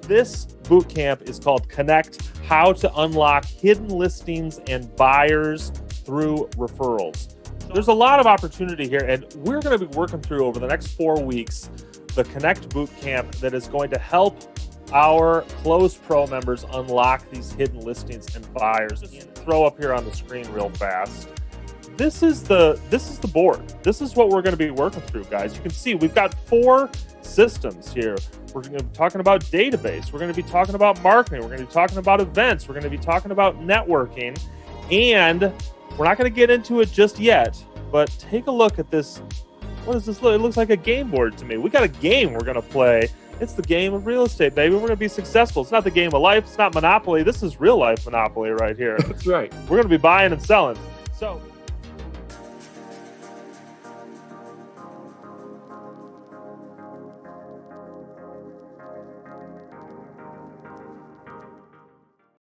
This bootcamp is called Connect, How to Unlock Hidden Listings and Buyers Through Referrals. There's a lot of opportunity here, and we're going to be working through over the next 4 weeks the Connect Bootcamp that is going to help our Closed Pro members unlock these hidden listings and buyers. Just throw up here on the screen real fast. This is the board. This is what we're going to be working through, guys. You can see we've got 4 systems here. We're going to be talking about database. We're going to be talking about marketing. We're going to be talking about events. We're going to be talking about networking. And we're not going to get into it just yet, but take a look at this. What does this look? It looks like a game board to me. We got a game we're going to play. It's the game of real estate, baby. We're going to be successful. It's not the game of life. It's not Monopoly. This is real life Monopoly right here. That's right. We're going to be buying and selling. So